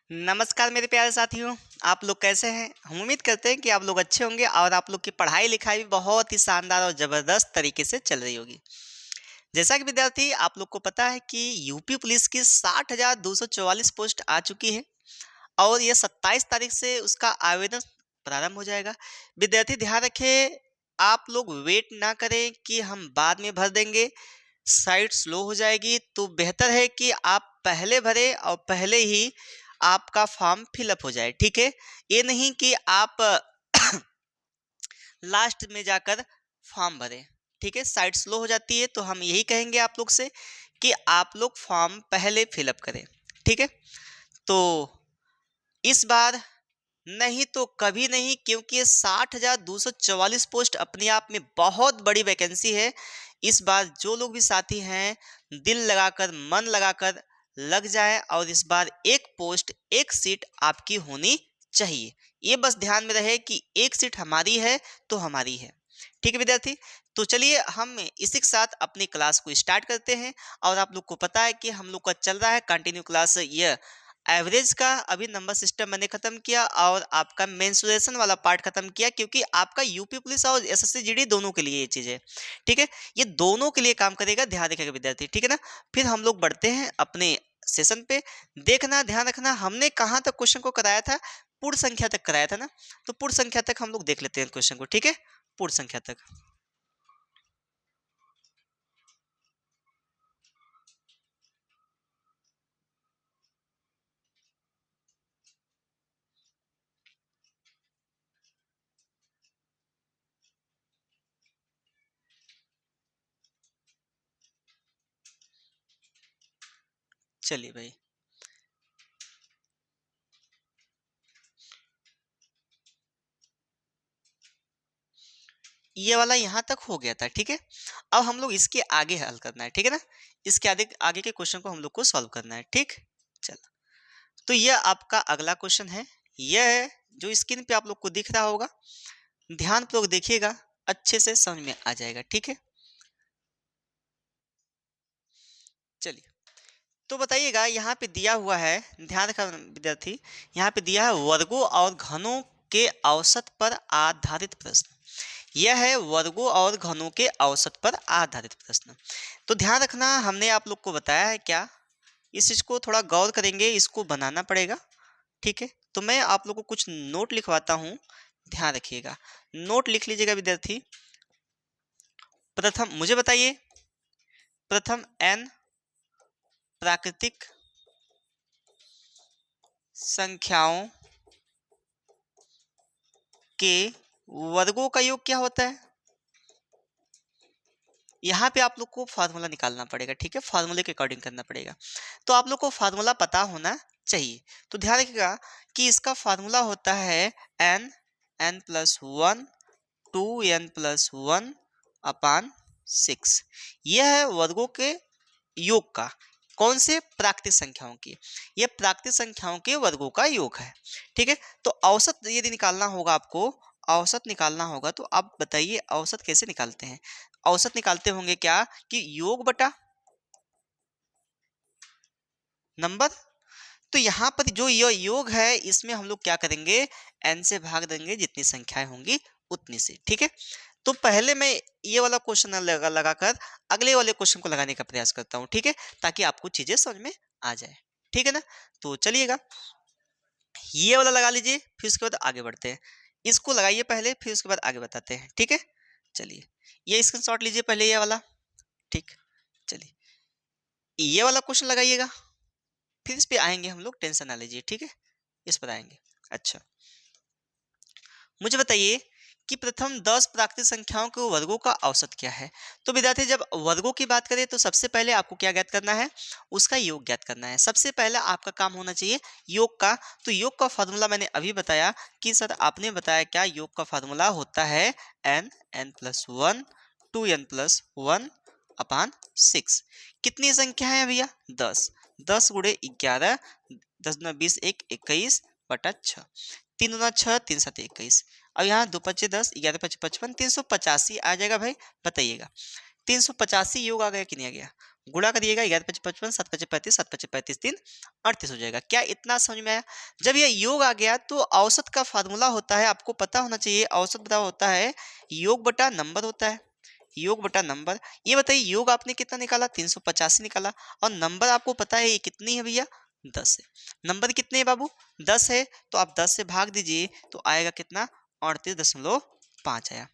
नमस्कार मेरे प्यारे साथियों। आप लोग कैसे हैं? हम उम्मीद करते हैं कि आप लोग अच्छे होंगे और आप लोग की पढ़ाई लिखाई भी बहुत ही शानदार और ज़बरदस्त तरीके से चल रही होगी। जैसा कि विद्यार्थी आप लोग को पता है कि यूपी पुलिस की 60,244 पोस्ट आ चुकी है और ये 27 तारीख से उसका आवेदन प्रारंभ हो जाएगा। विद्यार्थी ध्यान रखें, आप लोग वेट ना करें कि हम बाद में भर देंगे, साइट स्लो हो जाएगी, तो बेहतर है कि आप पहले भरें और पहले ही आपका फॉर्म फिलअप हो जाए, ठीक है? ये नहीं कि आप लास्ट में जाकर फॉर्म भरें, ठीक है? साइट स्लो हो जाती है, तो हम यही कहेंगे आप लोग से कि आप लोग फॉर्म पहले फिलअप करें, ठीक है? तो इस बार नहीं तो कभी नहीं, क्योंकि ये 60,244 पोस्ट अपने आप में बहुत बड़ी वैकेंसी है। इस बार जो लोग भी साथी हैं, दिल लगाकर, मन लगाकर लग जाए और इस बार एक पोस्ट, एक सीट आपकी होनी चाहिए। ये बस ध्यान में रहे कि एक सीट हमारी है तो हमारी है। ठीक है विद्यार्थी? तो चलिए हम इसी के साथ अपनी क्लास को स्टार्ट करते हैं। और आप लोग को पता है कि हम लोग का चल रहा है कंटिन्यू क्लास, ये एवरेज का अभी नंबर सिस्टम मैंने खत्म किया और आपका मेंसुरेशन वाला पार्ट खत्म किया, क्योंकि आपका यूपी पुलिस और एसएससी जीडी दोनों के लिए ये चीज़ है। ठीक है, ये दोनों के लिए काम करेगा, ध्यान रखिएगा विद्यार्थी, ठीक है ना? फिर हम लोग बढ़ते हैं अपने सेशन पे। देखना, ध्यान रखना, हमने कहाँ तक क्वेश्चन को कराया था? पूर्ण संख्या तक कराया था ना? तो पूर्ण संख्या तक हम लोग देख लेते हैं क्वेश्चन को, ठीक है? पूर्ण संख्या तक। चलिए भाई, ये वाला यहाँ तक हो गया था, ठीक है? अब हम लोग इसके आगे हल करना है, ठीक है ना? इसके आगे आगे के क्वेश्चन को हम लोग को सॉल्व करना है, ठीक? चलो, तो यह आपका अगला क्वेश्चन है। यह है जो स्क्रीन पे आप लोग को दिख रहा होगा, ध्यानपूर्वक देखिएगा, अच्छे से समझ में आ जाएगा, ठीक है? चलिए, तो बताइएगा, यहाँ पे दिया हुआ है, ध्यान रखना विद्यार्थी, यहाँ पे दिया है वर्गों और घनों के औसत पर आधारित प्रश्न। यह है वर्गों और घनों के औसत पर आधारित प्रश्न। तो ध्यान रखना, हमने आप लोग को बताया है क्या, इस चीज को थोड़ा गौर करेंगे, इसको बनाना पड़ेगा, ठीक है? तो मैं आप लोग को कुछ नोट लिखवाता हूँ, ध्यान रखिएगा, नोट लिख लीजिएगा विद्यार्थी। प्रथम मुझे बताइए, प्रथम n प्राकृतिक संख्याओं के वर्गों का योग क्या होता है? यहाँ पे आप लोग को फार्मूला निकालना पड़ेगा, ठीक है? फार्मूले के अकॉर्डिंग करना पड़ेगा। तो आप लोग को फार्मूला पता होना चाहिए। तो ध्यान रखिएगा कि इसका फार्मूला होता है n+1 2n+1/6। यह है वर्गों के योग का, कौन से? प्राकृतिक संख्याओं की। यह प्राकृतिक संख्याओं के वर्गों का योग है, ठीक है? तो औसत यदि निकालना होगा आपको, औसत निकालना होगा, तो आप बताइए औसत कैसे निकालते हैं? औसत निकालते होंगे क्या कि योग बटा नंबर। तो यहाँ पर जो ये योग है, इसमें हम लोग क्या करेंगे, n से भाग देंगे, जितनी संख्याएं होंगी उतनी से, ठीक है? तो पहले मैं ये वाला क्वेश्चन लगाकर अगले वाले क्वेश्चन को लगाने का प्रयास करता हूँ, ठीक है? ताकि आपको चीजें समझ में आ जाए, ठीक है ना? तो चलिएगा, ये वाला लगा लीजिए, फिर उसके बाद आगे बढ़ते हैं। इसको लगाइए पहले, फिर उसके बाद आगे बताते हैं, ठीक है? चलिए, ये स्क्रीनशॉट लीजिए पहले, ये वाला, ठीक? चलिए, ये वाला क्वेश्चन लगाइएगा, फिर इस पे आएंगे हम लोग, टेंशन ना लीजिए, ठीक है? इस पर आएंगे। अच्छा, मुझे बताइए कि प्रथम 10 प्राकृतिक संख्याओं के वर्गों का औसत क्या है? तो विद्यार्थी, जब वर्गों की बात करें तो सबसे पहले आपको क्या ज्ञात करना है? उसका योग ज्ञात करना है। सबसे पहला आपका काम होना चाहिए योग का। तो योग का फार्मूला मैंने अभी बताया कि सर आपने बताया क्या, योग का फार्मूला होता है n+1 2n+1/6। कितनी संख्या है भैया? 10। 10 गुणे 11, 10 दूना 20, 1 21 बटा 6, 3 दूना 6, 3 7 21। अब यहाँ 2 पच्चे 10, 11 पच्चे 55, 385 आ जाएगा भाई। बताइएगा, 385 योग आ गया कि नहीं आ गया? गुणा करिएगा, 11 पचे 55, 7 पचे 35, 7 पचे 35, 3 38 हो जाएगा। क्या इतना समझ में आया? जब ये योग आ गया तो औसत का फार्मूला होता है, आपको पता होना चाहिए, औसत बता होता है योग बटा नंबर होता है, योग बटा नंबर। ये बताइए योग आपने कितना निकाला? 385 निकाला, और नंबर आपको पता है ये कितनी है भैया? 10 है। नंबर कितने है बाबू? 10 है, तो आप 10 से भाग दीजिए तो आएगा कितना? 38.5 आया।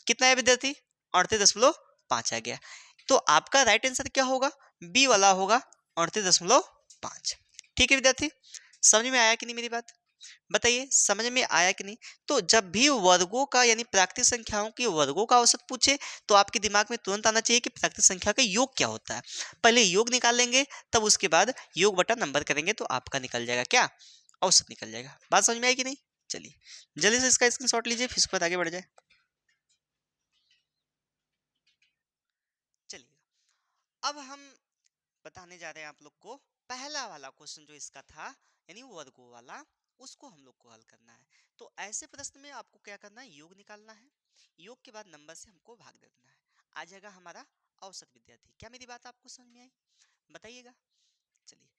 कितना है विद्यार्थी? 38.5 आ गया। तो आपका राइट आंसर क्या होगा? बी वाला होगा, 38.5। ठीक है विद्यार्थी, समझ में आया कि नहीं मेरी बात? बताइए समझ में आया कि नहीं? तो जब भी वर्गों का यानी प्राकृतिक संख्याओं के वर्गों का औसत पूछे तो आपके दिमाग में तुरंत आना चाहिए कि प्राकृतिक संख्या का योग क्या होता है। पहले योग निकाल लेंगे, तब उसके बाद योग बटा नंबर करेंगे तो आपका निकल जाएगा क्या? औसत निकल जाएगा। बात समझ में आई कि नहीं? चलिए जल्दी से इसका स्क्रीनशॉट लीजिए, फिर उसके बाद आगे बढ़ जाए। चलिए अब हम बताने जा रहे हैं आप लोग को पहला वाला क्वेश्चन जो इसका था, यानी वर्गों वाला, उसको हम लोग को हल करना है। तो ऐसे प्रश्न में आपको क्या करना है? योग निकालना है, योग के बाद नंबर से हमको भाग देना है, आ जाएगा हमारा औसत विद्यार्थी। क्या मेरी बात आपको समझ में आई? बताइएगा। चलिए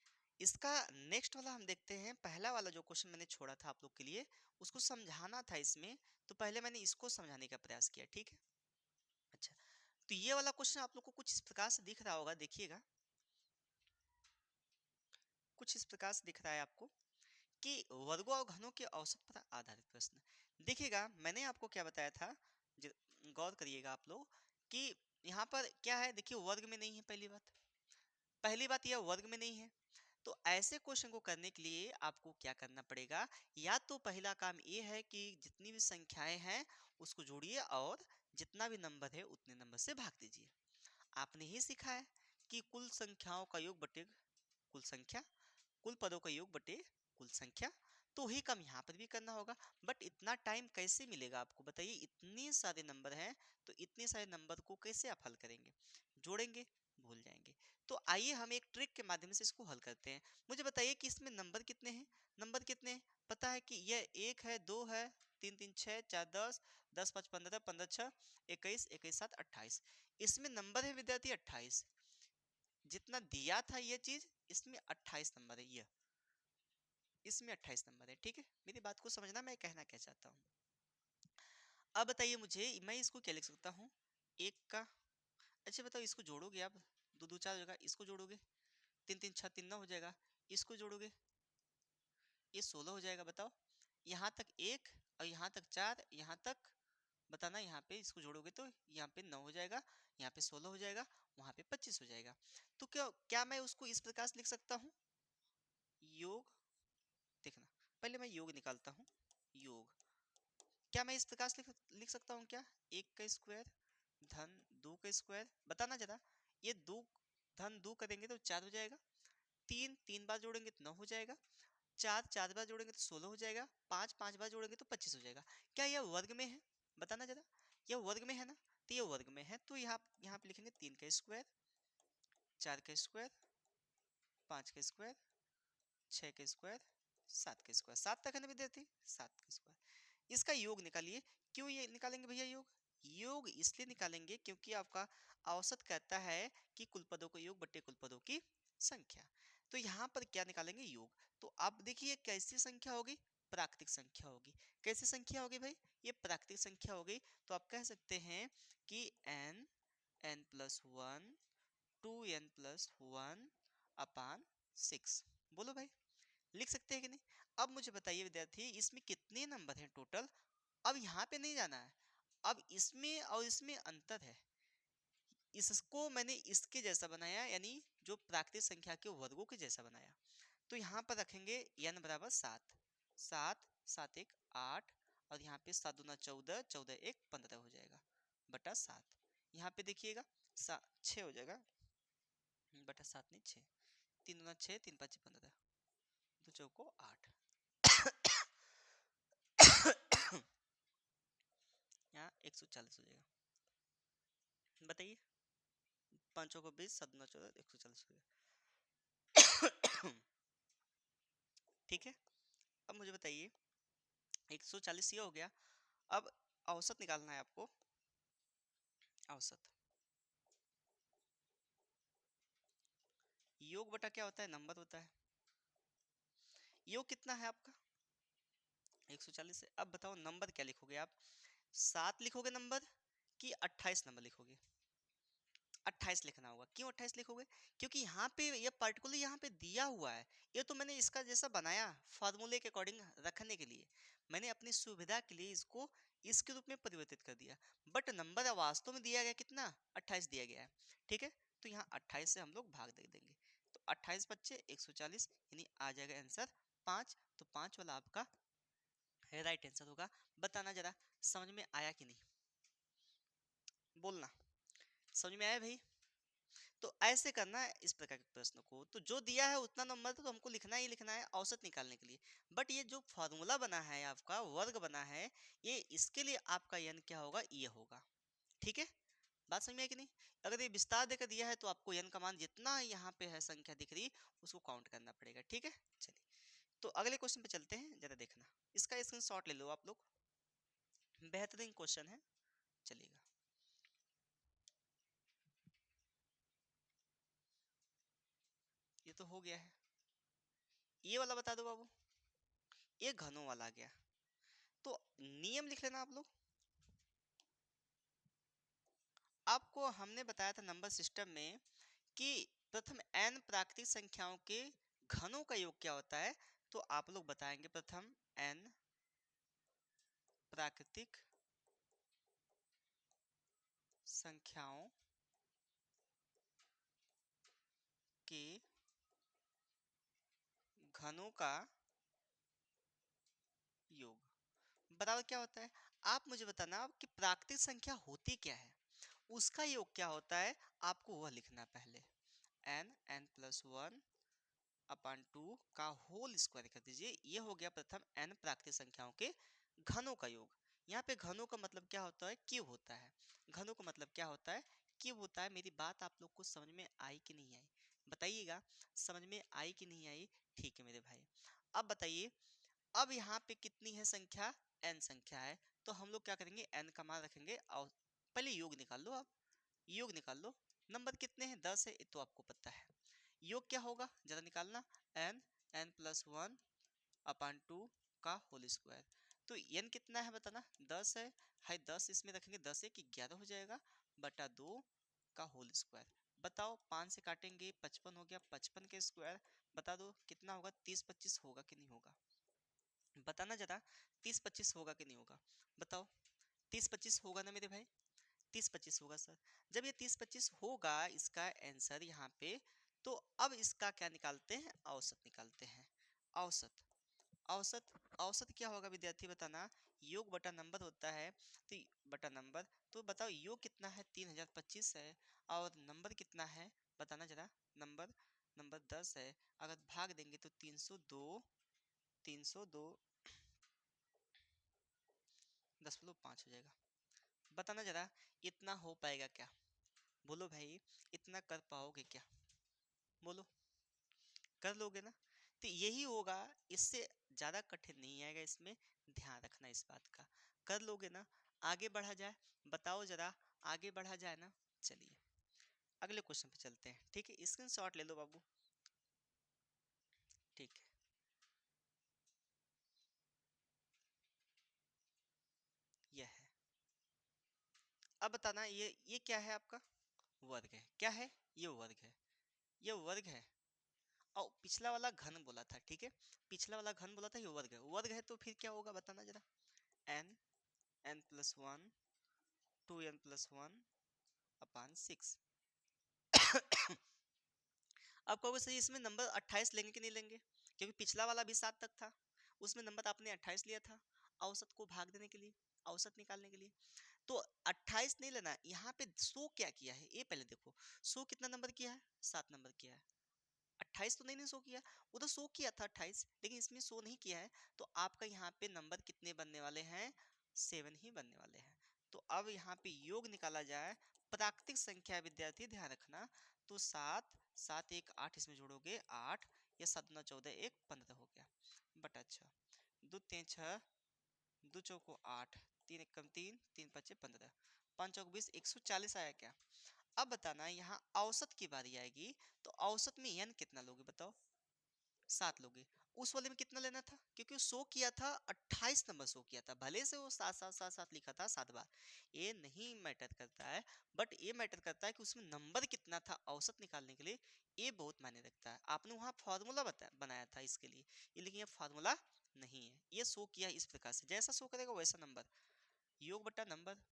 इसका नेक्स्ट वाला हम देखते हैं। पहला वाला जो क्वेश्चन मैंने छोड़ा था आप लोग के लिए, उसको समझाना था इसमें, तो पहले मैंने इसको समझाने का प्रयास किया, ठीक है। अच्छा, तो ये वाला क्वेश्चन आप लोग को कुछ इस प्रकार से दिख रहा होगा, देखिएगा। कुछ इस प्रकार से दिख रहा है आपको कि वर्गों और घनों के औसत पर आधारित प्रश्न। देखिएगा मैंने आपको क्या बताया था, गौर करिएगा आप लोग कि यहाँ पर क्या है। देखिए वर्ग में नहीं है, पहली बात यह वर्ग में नहीं है। तो ऐसे क्वेश्चन को करने के लिए आपको क्या करना पड़ेगा? या तो पहला काम ये है कि जितनी भी संख्याएं हैं उसको जोड़िए और जितना भी नंबर है उतने नंबर से भाग दीजिए। आपने ही सीखा है कि कुल संख्याओं का योग बटे कुल संख्या, कुल पदों का योग बटे कुल संख्या। तो वही काम यहाँ पर भी करना होगा। बट इतना टाइम कैसे मिलेगा आपको? बताइए, इतने सारे नंबर हैं तो इतने सारे नंबर को कैसे आप हल करेंगे? जोड़ेंगे? भूल जाएंगे। तो आइए हम एक ट्रिक के माध्यम से इसको हल करते हैं। मुझे बताइए कि इसमें नंबर कितने हैं? नंबर कितने हैं? पता है कि यह 1 है, 2 है, 3 3 6 4 10, 10 5 15, 15 6 21, 21 7 28। इसमें नंबर है विद्यार्थी 28। जितना दिया था ये चीज, इसमें 28 नंबर है। ये इसमें 28 नंबर है। ठीक है, मेरी बात को समझना, मैं कहना क्या चाहता हूँ। अब बताइए मुझे, मैं इसको क्या लिख सकता हूँ? एक का, अच्छा बताओ, इसको जोड़ोगे आप, दो दो चार हो जाएगा, इसको जोड़ोगे, तीन तीन छह तीन नौ हो जाएगा, इसको जोड़ोगे, ये 16 हो जाएगा। बताओ, यहाँ तक एक और यहाँ तक चार, यहाँ तक बताना, यहाँ पे इसको जोड़ोगे तो यहाँ पे 9 हो जाएगा, यहाँ पे 16 हो जाएगा, वहां पे 25 हो जाएगा। तो क्या क्या मैं उसको इस प्रकार से लिख सकता हूँ? योग, देखना पहले मैं योग निकालता हूँ। योग क्या मैं इस प्रकार से लिख सकता हूँ क्या? एक का स्क्वायर धन दो का स्क्वायर, बताना जरा। ये दो धन दो करेंगे तो चार हो जाएगा, तीन तीन बार जोड़ेंगे तो नौ हो जाएगा, चार चार बार जोड़ेंगे तो 16 हो जाएगा, पांच पांच बार जोड़ेंगे तो 25 हो जाएगा। क्या यह वर्ग में है? बताना जरा, यह वर्ग में है ना? तो ये वर्ग में है, तो यहाँ यहाँ पे लिखेंगे तीन का स्क्वायर, चार का स्क्वायर, पांच का स्क्वायर, छह का स्क्वायर, सात का स्क्वायर। सात तक है ना विद्यार्थी? सात का स्क्वायर। इसका योग निकालिए। क्यों ये निकालेंगे भैया योग? योग इसलिए निकालेंगे क्योंकि आपका औसत कहता है कि कुल पदों का योग बटे कुल पदों की संख्या। तो यहाँ पर क्या निकालेंगे? योग। तो आप देखिए कैसी संख्या होगी? प्राकृतिक संख्या होगी। कैसी संख्या होगी भाई? ये प्राकृतिक संख्या होगी। तो आप कह सकते हैं कि n, n+1, 2n+1 अपान 6। बोलो भाई, लिख सकते हैं कि नहीं? अब मुझे बताइए विद्यार्थी, इसमें कितने नंबर हैं टोटल? अब यहाँ पे नहीं जाना है, अब इसमें और इसमें अंतर है। इसको मैंने इसके जैसा बनाया, यानी जो प्राकृतिक संख्या के वर्गों के जैसा बनाया। तो यहाँ पर रखेंगे n बराबर 7, 7 7 1 8, और यहाँ पे 7 दूना 14, 14 1 15 हो जाएगा बटा 7। यहाँ पे देखिएगा 6 हो जाएगा बटा 7 नहीं 6, 3 दूना 6, 3 5 15, दो चौको 8। यहाँ 140 हो जाएगा। बताइए, पाँचों को 20, 7 दूना 14, 140 हो गया। ठीक है, अब मुझे बताइए 140 ये हो गया। अब औसत निकालना है आपको। औसत योग बटा क्या होता है, नंबर होता है। योग कितना है आपका 140 है। अब बताओ नंबर क्या लिखोगे आप, 7 लिखोगे नंबर कि 28 नंबर लिखोगे। 28 लिखना होगा। क्यों 28 लिखोगे, क्योंकि यहाँ पे ये पर्टिकुलर यहाँ पे दिया हुआ है। ये तो मैंने इसका जैसा बनाया फार्मूले के अकॉर्डिंग रखने के लिए, मैंने अपनी सुविधा के लिए इसको इसके रूप में परिवर्तित कर दिया। बट नंबर वास्तव में दिया गया कितना, 28 दिया गया है। ठीक है, तो यहाँ 28 से हम लोग भाग दे देंगे, तो 28 बच्चे 140, यानी आ जाएगा आंसर 5। तो 5 वाला आपका राइट आंसर होगा। बताना जरा समझ में आया कि नहीं, बोलना समझ में आया भाई। तो ऐसे करना है इस प्रकार के प्रश्नों को, तो जो दिया है उतना नंबर तो हमको लिखना ही लिखना है औसत निकालने के लिए। बट ये जो फॉर्मूला बना है आपका, वर्ग बना है, ये इसके लिए आपका n क्या होगा, ये होगा। ठीक है, बात समझ में आई कि नहीं। अगर ये विस्तार देकर दिया है तो आपको n का मान जितना यहाँ पे है संख्या दिख रही उसको काउंट करना पड़ेगा। ठीक है, चलिए तो अगले क्वेश्चन पे चलते हैं, जरा देखना, इसका स्क्रीनशॉट ले लो आप लोग, बेहतरीन क्वेश्चन है, चलिएगा। ये तो हो गया है, ये वाला बता दो बाबू, ये घनों वाला आ गया। तो नियम लिख लेना आप लोग। आपको हमने बताया था नंबर सिस्टम में कि प्रथम n प्राकृतिक संख्याओं के घनों का योग क्या होता है, तो आप लोग बताएंगे प्रथम n प्राकृतिक संख्याओं के घनों का योग बराबर क्या होता है। आप मुझे बताना कि प्राकृतिक संख्या होती क्या है, उसका योग क्या होता है, आपको वह लिखना पहले। n+1 अपान 2 का होल स्क्वायर कर दीजिए, ये हो गया प्रथम n प्राकृतिक संख्याओं के घनों का योग। यहाँ पे घनों का मतलब क्या होता है, क्यूब होता है। घनों का मतलब क्या होता है, क्यूब होता है। मेरी बात आप लोग को समझ में आई कि नहीं आई, बताइएगा, समझ में आई कि नहीं आई। ठीक है मेरे भाई, अब बताइए, अब यहाँ पे कितनी है संख्या, n संख्या है, तो हम लोग क्या करेंगे, n का मान रखेंगे और पहले योग निकाल लो आप, योग निकाल लो। नंबर कितने हैं, 10 है, ये तो आपको पता है। योग क्या होगा जरा निकालना, n+1 अपान 2 का होल स्क्वायर। तो n कितना है बताना, 10 है 10 इसमें रखेंगे, 10 एक 11 हो जाएगा, बटा 2 का होल स्क्वायर। बताओ 5 से काटेंगे 55 हो गया, 55 के स्क्वायर बता दो कितना होगा, 30-25 होगा कि नहीं होगा, बताना जरा 30-25 होगा कि नहीं होगा, बताओ 30-25 होगा ना मेरे भाई, 30-25 होगा सर। जब ये 30-25 होगा इसका आंसर यहाँ पे, तो अब इसका क्या निकालते हैं, औसत निकालते हैं। औसत, औसत, औसत क्या होगा विद्यार्थी बताना, योग बटा नंबर होता है, तो बटा नंबर, तो बताओ योग कितना है 3025 है, और नंबर कितना है बताना जरा, नंबर नंबर 10 है, अगर भाग देंगे तो 302, 302.5 हो जाएगा। बताना जरा इतना हो पाएगा क्या, बोलो भाई, इतना कर पाओगे क्या, बोलो, कर लोगे ना। तो यही होगा, इससे ज्यादा कठिन नहीं आएगा, इसमें ध्यान रखना इस बात का, कर लोगे ना। आगे बढ़ा जाए, बताओ जरा, आगे बढ़ा जाए ना। चलिए अगले क्वेश्चन पे चलते हैं, ठीक है, स्क्रीनशॉट ले लो बाबू। ठीक है, यह है, अब बताना ये क्या है आपका, वर्ग है, क्या है, ये वर्ग है, ये वर्ग है, और पिछला वाला घन बोला था, ठीक है, पिछला वाला घन बोला था, ये वर्ग है, वर्ग है तो फिर क्या होगा बताना जरा, n n+1 2n+1 अपान 6। अब कहोगे सही इसमें नंबर 28 लेंगे कि नहीं लेंगे, क्योंकि पिछला वाला भी 7 तक था, उसमें नंबर आपने 28 लिया था औसत को भाग देने के लिए, औसत निकालने के लिए। तो 28 नहीं लेना, यहाँ पे 100 क्या किया है, ये पहले देखो, 100 कितना नंबर किया है, 7 नंबर किया है। 28 तो नहीं 100 किया, वो तो 100 किया था 28, लेकिन इसमें 100 नहीं किया है, तो आपका यहाँ पे नंबर कितने बनने वाले हैं, 7 ही बनने वाले हैं। तो अब यहाँ पे योग निकाला जाए, प्राकृतिक संख्या विद्यार्थी ध्यान रखना, तो 7 7 1 8 इसमें जोड़ोगे 8, या 7 9 14 1 15 हो गया, बटा 6, 2 3 6, 2 चौको 8, 3 1 3, 3 5 15, 5 चौक 20, 140 आया क्या। अब बताना यहाँ औसत की बारी आएगी, तो औसत में n कितना लोगे बताओ? 7 लोगे। उस वाले में कितना लेना था? क्योंकि शो किया था 28 नंबर शो किया था, भले से वो 7 7 7 7 लिखा था 7 बार, ये नहीं मैटर करता है। बट ये मैटर करता है कि उसमें नंबर कितना था औसत निकालने के लिए, ये बहुत मायने रखता है। आपने वहाँ फॉर्मूला बनाया था इसके लिए, ये लेकिन ये फार्मूला नहीं है, ये शो किया इस प्रकार से, जैसा शो करेगा वैसा नंबर, योग बटा नंबर।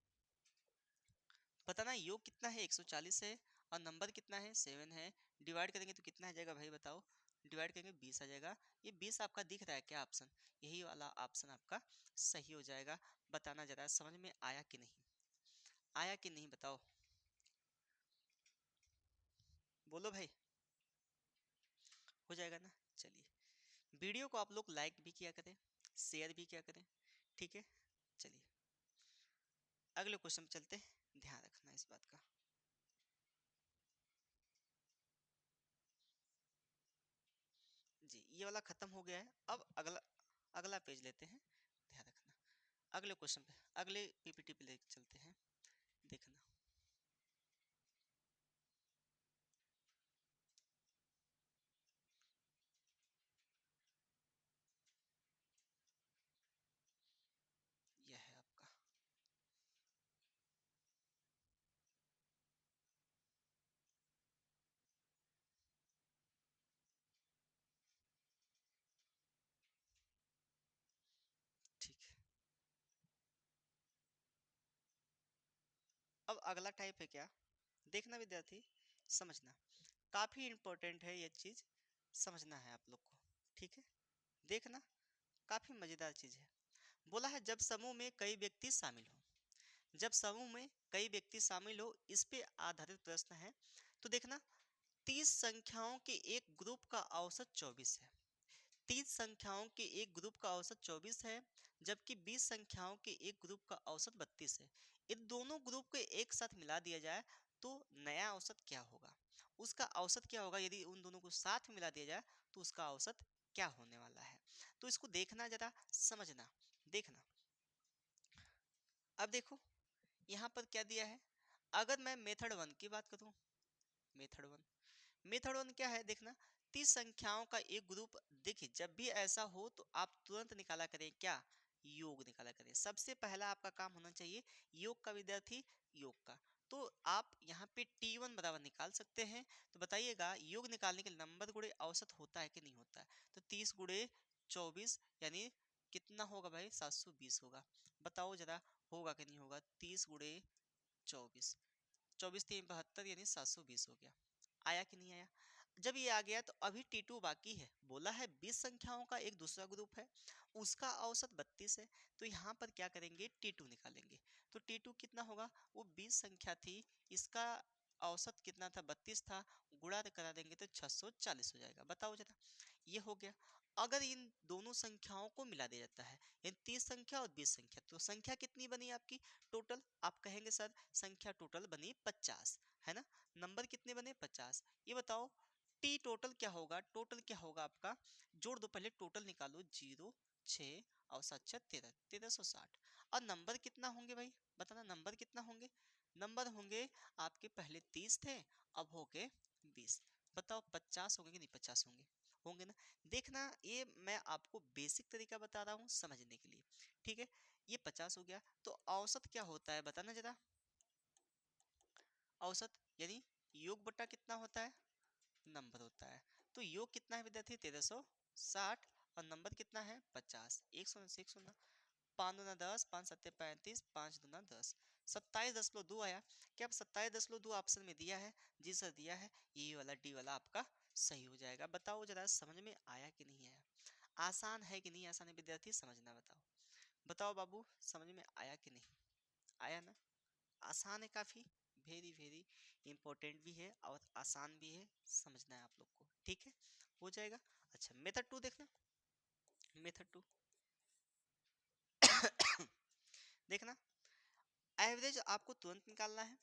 पता ना योग कितना है 140 है, और नंबर कितना है 7 है। डिवाइड करेंगे तो कितना आ जाएगा भाई बताओ? डिवाइड करेंगे 20 आ जाएगा। ये 20 आपका दिख रहा है क्या ऑप्शन? यही वाला ऑप्शन आपका सही हो जाएगा। बताना जरा समझ में आया कि नहीं, आया कि नहीं बताओ, बोलो भाई। हो जाएगा ना? चलिए, वीडियो को आप लोग लाइक भी किया करें, शेयर भी किया करें, ठीक है। चलिए अगले क्वेश्चन में चलते हैं, ध्यान रखना इस बात का। जी ये वाला खत्म हो गया है। अब अगला अगला पेज लेते हैं, ध्यान रखना। अगले क्वेश्चन पे, अगले पीपीटी पे ले चलते हैं, देखना। यह है आपका, ठीक है। अब अगला टाइप है क्या, देखना विद्यार्थी, समझना। काफी इंपॉर्टेंट है ये चीज, समझना है आप लोग को, ठीक है। देखना, काफी मजेदार चीज है। बोला है जब समूह में कई व्यक्ति शामिल हो, जब समूह में कई व्यक्ति शामिल हो, इस पे आधारित प्रश्न है। तो देखना, 30 संख्याओं के एक ग्रुप का औसत 24 है। 30 संख्याओं के एक ग्रुप का औसत 24 है, जबकि 20 संख्याओं के एक ग्रुप का औसत 32 है। इन दोनों ग्रुप को एक साथ मिला दिया जाए तो नया औसत क्या होगा? उसका औसत क्या होगा यदि उन दोनों को साथ मिला दिया जाए, तो उसका औसत क्या होने वाला है? तो इसको देखना, जरा समझना, देखना। अब देखो यहाँ पर क्या दिया है। अगर मैं मेथड वन की बात करूं, मेथड वन, मेथड वन क्या है देखना, 30 संख्याओं का एक ग्रुप। देखिए जब भी ऐसा हो तो आप तुरंत निकाला करें क्या, योग निकाला करें। सबसे पहला आपका काम होना चाहिए योग का विद्यार्थी, योग का। तो आप यहाँ पे T1 बराबर निकाल सकते हैं। तो बताइएगा योग निकालने के लिए नंबर गुणे औसत होता है कि नहीं होता है? तो 30 गुणे 24 यानी कितना होगा भाई? 720 होगा। बताओ जरा होगा कि नहीं होगा? 30 गुणे 24, 24×3 = 72 यानी 720 हो गया। आया कि नहीं आया? जब ये आ गया तो अभी T2 बाकी है। बोला है 20 संख्याओं का एक दूसरा ग्रुप है, उसका औसत 32 है। तो यहाँ पर क्या करेंगे, T2 निकालेंगे। तो T2 कितना होगा? वो 20 संख्या थी, इसका औसत कितना था? 32 था, गुणा करा देंगे तो 640 हो जाएगा। बताओ जरा, ये हो गया। अगर इन दोनों संख्याओं को मिला दिया जाता है, इन 30 संख्या और 20 संख्या, तो संख्या कितनी बनी आपकी टोटल? आप कहेंगे सर संख्या टोटल बनी 50, है ना। नंबर कितने बने? 50। ये बताओ टी टोटल क्या होगा? टोटल क्या होगा आपका? जोड़ दो, पहले टोटल निकालो। 0 6 और 7 6 13, 1360। और नंबर कितना होंगे भाई? बताना नंबर कितना होंगे? नंबर होंगे आपके पहले 30 थे, अब हो गए 20। बताओ 50 होंगे कि नहीं? 50 होंगे, होंगे ना। देखना ये मैं आपको बेसिक तरीका बता रहा हूँ समझने के लिए, ठीक है। ये 50 हो गया, तो औसत क्या होता है बताना जरा। औसत यानी योग बटा कितना होता है? नंबर होता है। तो योग कितना है विद्यार्थी? 1360, और नंबर कितना है? 50। 100 ना, 5×2 = 10, 5×7 = 35, 5×2 = 10, 27.2 आया। क्या आप 27.2 ऑप्शन में दिया है? जी सर दिया है। ये वाला डी वाला आपका सही हो जाएगा। बताओ जरा समझ में आया कि नहीं आया? आसान है कि नहीं आसान है विद्यार्थी, समझना। बताओ बताओ बाबू, समझ में आया कि नहीं आया ना? आसान है काफी, वेरी वेरी इंपॉर्टेंट भी है और आसान भी है, समझना है आप लोग को, ठीक है। हो जाएगा। अच्छा मेथड टू देखना, मेथड टू देखना। एवरेज आपको तुरंत निकालना है,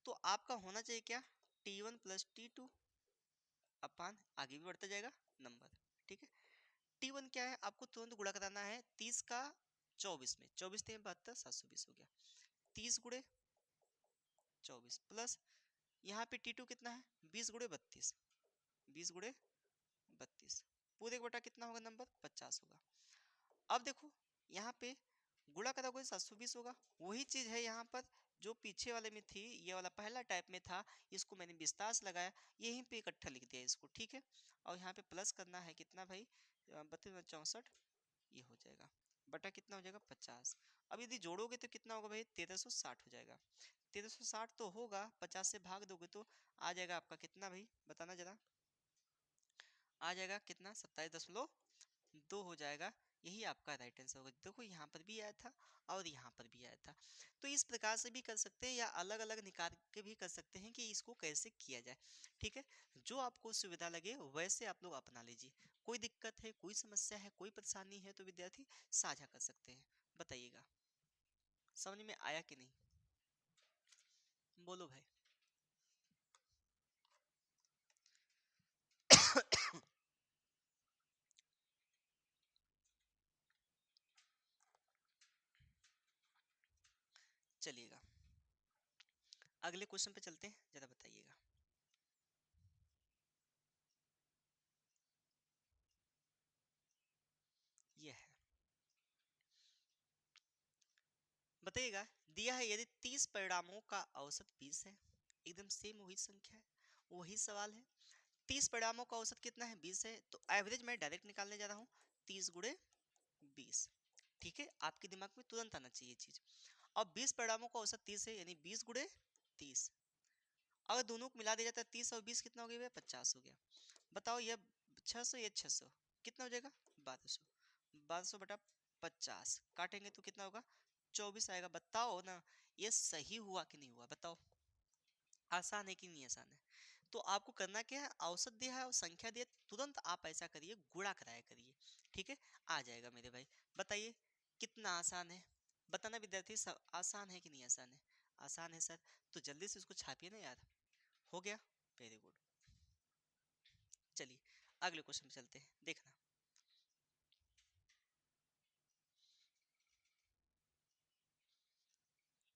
तो आपका होना चाहिए क्या? T1 + T2 अपान, आगे भी बढ़ता जाएगा नंबर, ठीक है। T1 क्या है? आपको तुरंत गुणा कराना है 30 का 24 में, 24×3 = 72, 720 हो गया। 30 गुणे 24 प्लस यहाँ पे T2 कितना है 20 × 32, 20 × 32 पूरे का बटा कितना होगा नंबर 50 होगा। अब देखो यहाँ पे गुणा करोगे 720 होगा। वही चीज है यहाँ पर जो पीछे वाले में थी, ये वाला पहला टाइप में था, इसको मैंने विस्तार से लगाया, यहीं पे इकट्ठा लिख दिया इसको, ठीक है। और यहाँ पे प्लस करना है कितना भाई 32 ये हो जाएगा बटा कितना हो जाएगा 50। अब यदि जोड़ोगे तो कितना होगा भाई 1360 हो जाएगा। 1360 तो होगा, 50 से भाग दोगे तो आ जाएगा आपका कितना भाई बताना जरा, आ जाएगा कितना 27.2 हो जाएगा। यही आपका राइट आंसर होगा। देखो यहाँ पर भी आया था और यहाँ पर भी आया था। तो इस प्रकार से भी कर सकते हैं या अलग अलग निकाल के भी कर सकते हैं कि इसको कैसे किया जाए, ठीक है। जो आपको सुविधा लगे वैसे आप लोग अपना लीजिए। कोई दिक्कत है, कोई समस्या है, कोई परेशानी है तो विद्यार्थी साझा कर सकते हैं, बताइएगा। समझ में आया कि नहीं, बोलो भाई। चलिएगा अगले क्वेश्चन पे चलते हैं, जरा बताइएगा। ये है, बताइएगा दिया है यदि 30 परिणामों का औसत 20 है, एकदम सेम वही संख्या है, वही सवाल है। 30 परिणामों का औसत कितना है 20 है, तो एवरेज मैं डायरेक्ट निकालने जा रहा हूँ 30 × 20, ठीक है। आपके दिमाग में तुरंत आना चाहिए चीज। अब 20 परिणामों का औसत 30 है यानी 20 × 30, अगर दोनों को मिला दिया जाता है 30 और 20 कितना हो गया भैया 50 हो गया। बताओ ये 600 ये 600 कितना हो जाएगा 1200, 1200 बटा 50 काटेंगे तो कितना होगा 24 आएगा। बताओ ना ये सही हुआ कि नहीं हुआ, बताओ आसान है कि नहीं आसान है। तो आपको करना क्या है, औसत दिया है और संख्या दिया, तुरंत आप ऐसा करिए गुणा कराया करिए, ठीक है। आ जाएगा मेरे भाई। बताइए कितना आसान है, बताना विद्यार्थी सब आसान है कि नहीं आसान है। आसान है सर, तो जल्दी से उसको छापिए ना यार। हो गया, वेरी गुड। चलिए अगले क्वेश्चन पे चलते हैं, देखना।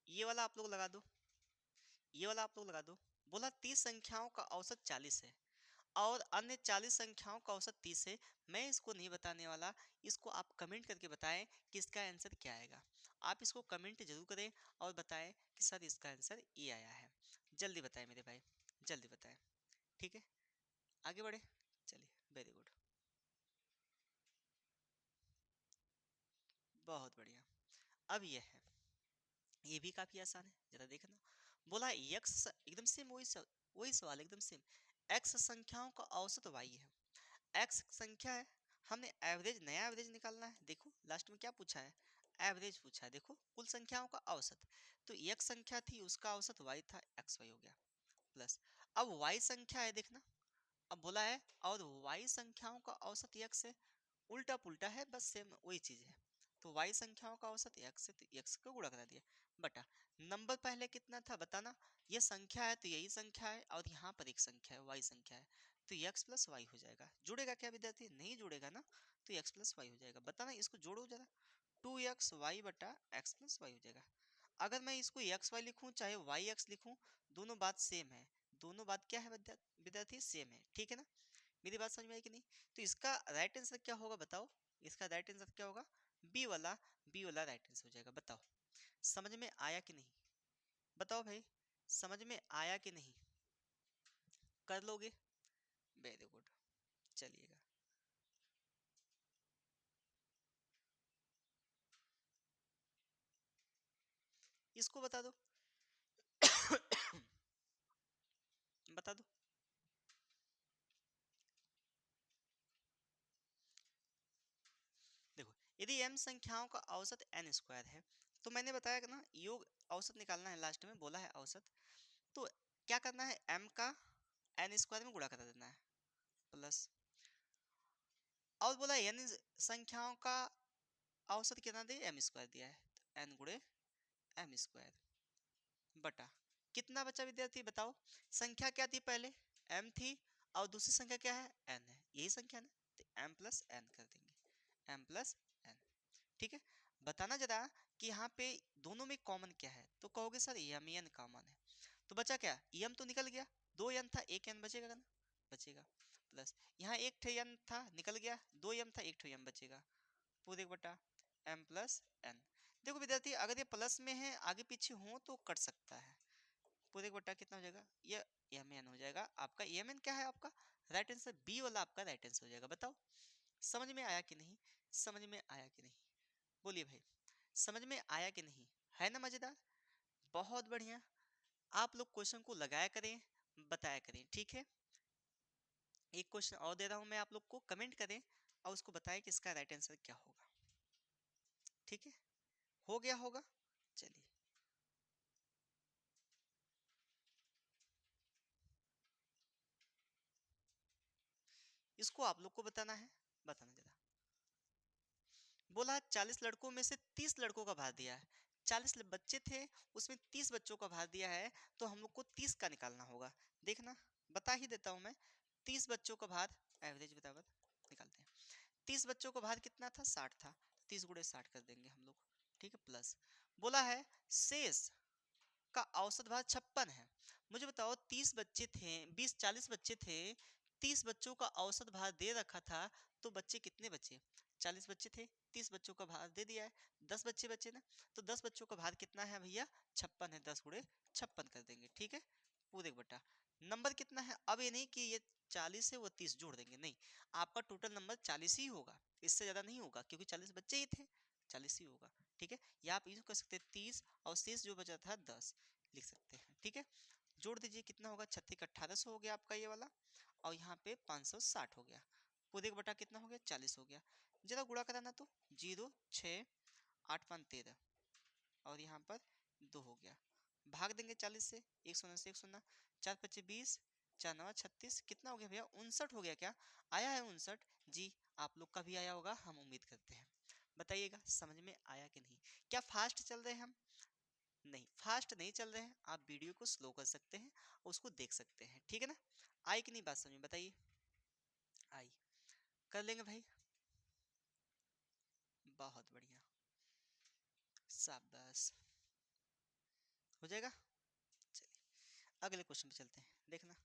ये वाला आप लोग लगा दो, ये वाला आप लोग लगा दो। बोला 30 संख्याओं का औसत 40 है और अन्य 40 संख्याओं का औसत 30 है। मैं इसको नहीं बताने वाला, इसको आप कमेंट करके बताएं कि इसका आंसर क्या आएगा। आप इसको कमेंट जरूर करें और बताएं कि सर इसका आंसर ये आया है। जल्दी बताएं मेरे भाई, जल्दी बताएं, ठीक है। आगे बढ़े, चलिए वेरी गुड, बहुत बढ़िया। अब ये है, ये भी काफी आसान है, जरा देखना। बोला यक्स एकदम सेम वही सवाल एकदम सेम। एक्स संख्याओं का औसत वाई है, एक्स संख्या है, हमने एवरेज नया एवरेज निकालना है। देखो लास्ट में क्या पूछा है, एवरेज पूछा है। देखो कुल संख्याओं का औसत, तो एक संख्या थी उसका औसत y था, एक्स वाई हो गया प्लस। अब y संख्या है देखना, अब बोला है और y संख्याओं का औसत x है, उल्टा पुल्टा है बस सेम वही चीज है। तो y संख्याओं का औसत x से, तो x को गुणा करा दिया बटा नंबर पहले कितना था बताना। ये संख्या है तो यही संख्या है और यहाँ पर एक संख्या है y संख्या है, तो x प्लस वाई हो जाएगा। जुड़ेगा क्या विद्यार्थी, नहीं जुड़ेगा ना, तो x प्लस वाई हो जाएगा। बताना इसको जोड़ो जरा, 2x y बटा x प्लस वाई हो जाएगा। अगर मैं इसको एक्स वाई लिखूं चाहे वाई एक्स लिखूं, दोनों बात सेम है, दोनों बात क्या है विद्यार्थी सेम है, ठीक है ना। मेरी बात समझ में आई कि नहीं। तो इसका राइट आंसर क्या होगा बताओ, इसका राइट आंसर क्या होगा, बी वाला राइट आंसर हो जाएगा। बताओ समझ में आया कि नहीं, बताओ भाई समझ में आया कि नहीं, कर लोगे, वेरी गुड। चलिएगा इसको बता दो बता दो। देखो यदि m संख्याओं का औसत n स्क्वायर है, तो मैंने बताया कि ना योग औसत निकालना है, लास्ट में बोला है औसत, तो क्या करना है m का n स्क्वायर में गुणा करा देना है प्लस, और बोला n संख्याओं का औसत कितना दे m स्क्वायर दिया है, तो n गुणे m स्क्वायर बटा कितना बचा विद्यार्थी बताओ। संख्या क्या थी पहले m थी और दूसरी संख्या क्या है n है, यही संख्या ना, तो m प्लस n कर देंगे, m प्लस n, ठीक है। बताना जरा कि यहाँ पे दोनों में कॉमन क्या है, तो कहोगे सर m n कॉमन है, तो बचा क्या, एन तो निकल गया, 2 एन था, 1 एन बचेगा ना, बचेगा। प्लस यहाँ एक ठे एन था निकल गया, 2 एम था, एक ठे एम बचेगा, पूरे बटा एम प्लस एन। देखो विद्यार्थी अगर ये प्लस में है आगे पीछे हो तो कट सकता है, पूरे बटा कितना हो जाएगा, ये एम एन हो जाएगा आपका। एम एन क्या है आपका, राइट आंसर बी वाला आपका राइट आंसर हो जाएगा। बताओ समझ में आया कि नहीं, समझ में आया कि नहीं, बोलिए भाई, समझ में आया कि नहीं, है ना मजेदार, बहुत बढ़िया। आप लोग क्वेश्चन को लगाया करें, बताया करें, ठीक है। एक क्वेश्चन और दे रहा हूं मैं आप लोग को, कमेंट करें और उसको बताएं कि इसका राइट आंसर क्या होगा, ठीक है, हो गया होगा। चलिए इसको आप लोग को बताना है, बताना जरा। बोला 40 लड़कों में से 30 लड़कों का भार दिया है, 40 बच्चे थे उसमें 30 बच्चों का भार दिया है, तो हम लोग को 30 का निकालना होगा। देखना बता ही देता हूं मैं, 30 बच्चों का भार एवरेज बराबर निकालते हैं। 30 बच्चों का भार कितना था, 60 था, 30 गुणे 60 कर देंगे हम लोग, ठीक है। प्लस बोला है शेष का औसत भार 56 है। मुझे बताओ 30 बच्चे थे, 20-40 बच्चे थे, 30 बच्चों का औसत भार दे रखा था, तो बच्चे कितने बचे, 40 बच्चे थे, 30 बच्चों का भार दे दिया है, 10 बच्चे बचे ना, तो 10 बच्चों का भार कितना है भैया, 56 है, 10 गुणे 56 कर देंगे, ठीक है, पूरे बटा नंबर कितना है। अब ये नहीं कि ये 40 है वो 30 जोड़ देंगे, नहीं, आपका टोटल नंबर 40 ही होगा, इससे ज्यादा नहीं होगा, क्योंकि 40 बच्चे ही थे, 40 ही होगा, ठीक है। या आप यूज कर सकते हैं 30 और शेष जो बचा था 10 लिख सकते हैं, ठीक है। जोड़ दीजिए कितना होगा, 36 1800 हो गया आपका ये वाला, और यहाँ पे 560 हो गया, पूरे का बटा कितना हो गया, 40 हो गया। जरा गुणा कराना तो 0 6 8 5 13 और यहाँ पर 2 हो गया, भाग देंगे 40 से, 1 शून्य से 1 शून्य, 4 25 20, 4 9 36, कितना हो गया भैया, 59 हो गया। क्या आया है 59 जी, आप लोग का भी आया होगा हम उम्मीद करते हैं। बताइएगा समझ में आया कि नहीं, क्या फास्ट चल रहे हैं हम, नहीं फास्ट नहीं चल रहे हैं, आप वीडियो को स्लो कर सकते हैं और उसको देख सकते हैं, ठीक है ना। आई कि नहीं बात समझ में, बताइए, आई, कर लेंगे भाई, बहुत बढ़िया, शाबाश, हो जाएगा। चलिए अगले क्वेश्चन पे चलते हैं, देखना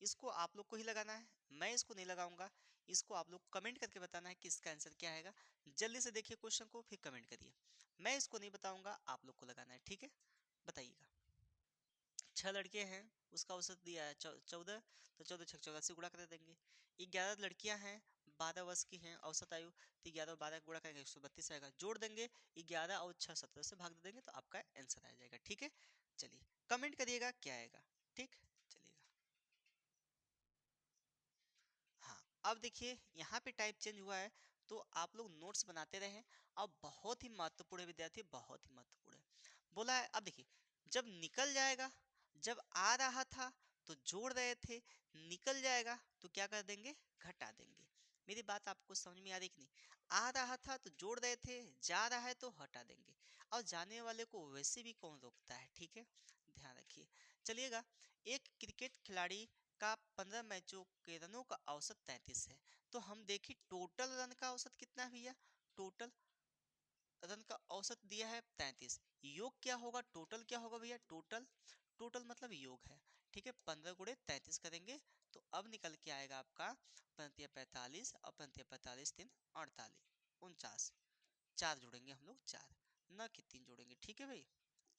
इसको आप लोग को ही लगाना है, मैं इसको नहीं लगाऊंगा, इसको आप लोग कमेंट करके बताना है कि इसका आंसर क्या है। जल्दी से देखिए क्वेश्चन को फिर कमेंट करिए, मैं इसको नहीं बताऊंगा, आप लोग को लगाना है, ठीक है। बताइएगा 6 लड़के हैं, उसका औसत दिया है 14, तो 14 छक 14 से गुणा कर देंगे। 11 लड़कियां हैं, 12 वर्ष की हैं औसत आयु, तो 11 और 12 गुणा करेंगे 132 आएगा, जोड़ देंगे 11 और 6 17 से भाग दे देंगे, तो आपका आंसर आ जाएगा, ठीक है। चलिए कमेंट करिएगा क्या आएगा, ठीक, चलिएगा। हाँ अब देखिए यहाँ पे टाइप चेंज हुआ है, तो आप लोग नोट्स बनाते रहें। अब बहुत ही महत्वपूर्ण है विद्यार्थी, बहुत ही महत्वपूर्ण है, बोला है अब देखिए, जब निकल जाएगा, जब आ रहा था तो जोड़ रहे थे, निकल जाएगा तो क्या कर देंगे, घटा देंगे। मेरी बात आपको समझ में आ रही कि नहीं, आ रहा था तो जोड़ रहे थे, जा रहा है तो हटा देंगे, और जाने वाले को वैसे भी कौन रोकता है, ठीक है, ध्यान रखिए। चलिएगा, एक क्रिकेट खिलाड़ी का 15 मैचों के रनों का औसत 33 है, तो हम देखें टोटल रन का औसत कितना है भैया, टोटल रन का औसत दिया है 33, योग क्या होगा, टोटल क्या होगा भैया, टोटल, टोटल मतलब योग है, ठीक है। 15 गुणे 33 करेंगे तो अब निकल के आएगा आपका 45 और 45 3 48 49, 4 जोड़ेंगे हम लोग, 4 न कि 3 जोड़ेंगे, ठीक है भाई,